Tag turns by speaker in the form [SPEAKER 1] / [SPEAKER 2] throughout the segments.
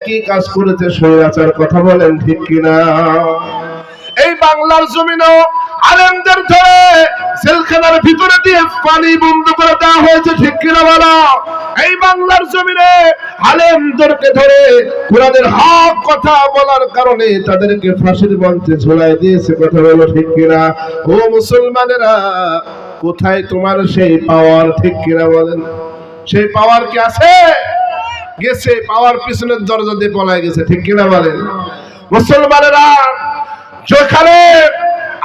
[SPEAKER 1] কি কাজ করেছে স্বৈরাচার, কথা বলেন ঠিক কিনা? এই বাংলার জমিনেও আলেমদের ধরে জেলখানার ভিতরে দিয়ে পানি বন্ধ করে দেওয়া হয়েছে, ঠিক কিনা বলো? এই বাংলার জমিনে আলেমদেরকে ধরে কোরআনের হক কথা বলার কারণে তাদেরকে ফাঁসির মঞ্চে ঝুলাই দিয়েছে, কথা বলো ঠিক কিনা? ও মুসলমানেরা, কোথায় তোমার সেই পাওয়ার, ঠিক কিনা বলেন? সেই পাওয়ার কি আছে? গেছে, পাওয়ার পিছনের দরজা দিয়ে পলায় গেছে, ঠিক কিনা বলেন? মুসলমানেরা, যেখানে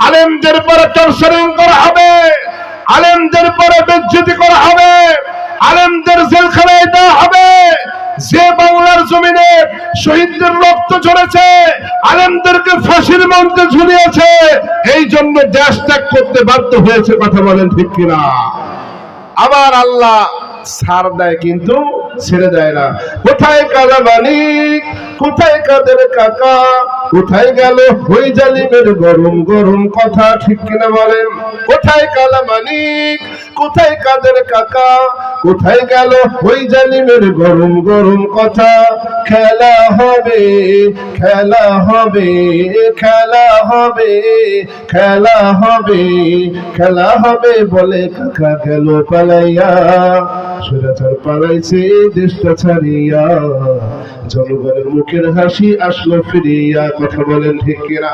[SPEAKER 1] আলেমদের পরে টর্চারিং করা হবে, আলেমদের পরে বেজ্জতি করা হবে, আলেমদের জেলখানায় দেওয়া হবে, যে বাংলার জমিনে শহীদদের রক্ত ঝরেছে, আলেমদেরকে ফাঁসির মঞ্চে ঝুলিয়েছে, এই জন্য দেশ ত্যাগ করতে বাধ্য হয়েছে, কথা বলেন ঠিক কিনা? আবার আল্লাহ ছাড় দেয় কিন্তু ছেড়ে দেয় না। কোথায় কালা মানিক, কোথায় কাদের কাকা, কোথায় গেল ওই জালিমের গরম গরম কথা, ঠিক কিনা বলেন? কোথায় কালা মানিক, কোথায় কাদের কাকা, কোথায় গেল ওই জালিমের গরম গরম কথা? খেলা হবে, খেলা হবে, খেলা হবে, খেলা হবে, খেলা হবে বলে কাকা গেল পালাইয়া, স্বৈরাচার পালাইছে দেশটা ছাড়িয়া, জনগণের মুখের হাসি আসলো ফিরিয়া, কথা বলেন ঠিক কিনা?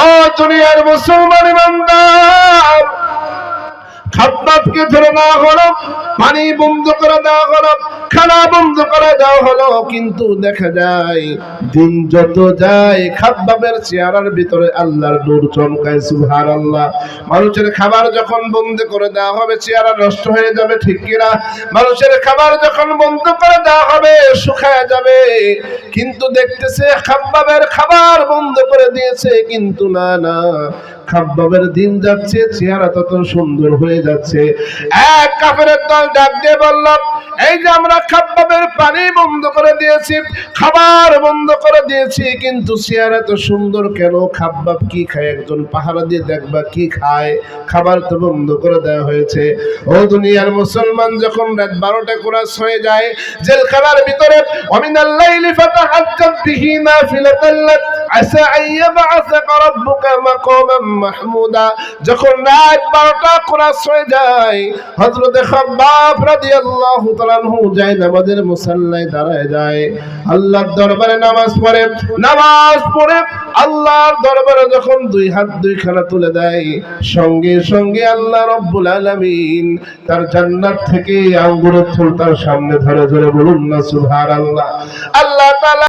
[SPEAKER 1] ও দুনিয়ার মুসলমান ইমানদার, খাদ্দাতকে ধরে নেওয়া হলো, পানি বন্ধ করে দেওয়া হলো, খানা বন্ধ করে দেওয়া হলো, কিন্তু দেখা যায় দিন যত যায় খাদ্দাবের চেহারার ভিতরে আল্লাহর নূর চমকায়, সুবহানাল্লাহ। মানুষের খাবার যখন বন্ধ করে দেওয়া হবে চেহারা নষ্ট হয়ে যাবে, ঠিক কিনা? মানুষের খাবার যখন বন্ধ করে দেওয়া হবে শুকায় যাবে, কিন্তু দেখতেছে খাদ্দাবের খাবার বন্ধ করে দিয়েছে, কিন্তু না না, খাদ্দাবের দিন যাচ্ছে চেহারা তত সুন্দর হয়ে যাচ্ছে। এক কাফেরের দল ডাক দিয়ে বলল, এই যে আমরা খাদ্দাবের পানি বন্ধ করে দিয়েছি, খাবার বন্ধ করে দিয়েছি, কিন্তু চেহারা তো সুন্দর কেন? খাদ্দাব কি খায়? একজন পাহারা দিয়ে দেখবা কি খায়, খাবার তো বন্ধ করে দেওয়া হয়েছে। ও দুনিয়ার মুসলমান, যখন রাত 12টা ক্রস হয়ে যায়, জেলখানার ভিতরে ওয়ামিনাল লাইলি ফাতাহাজ্জাত বিহি নাফিলাতাল লাক আসা আইয়াবআসাকা রাব্বুকা মাকামান মাহমুদা, যখন রাত 12টা ক্রস হয়ে যায়, হযরত খাব্বাব রাদিয়াল্লাহু তাআলা আনহু যায় নামাজের মুসাল্লায় দাঁড়ায় যায়, আল্লাহর দরবারে নামাজ পড়ে, নামাজ পড়ে আল্লাহর দরবারে যখন দুই হাত দুইখানা তুলে দেয়, সঙ্গে সঙ্গে আল্লাহ রাব্বুল আলামিন তার জান্নাত থেকে আঙ্গুরের ফুল তার সামনে ধরে ধরে বলুন না সুবহানাল্লাহ। আল্লাহ তাআলা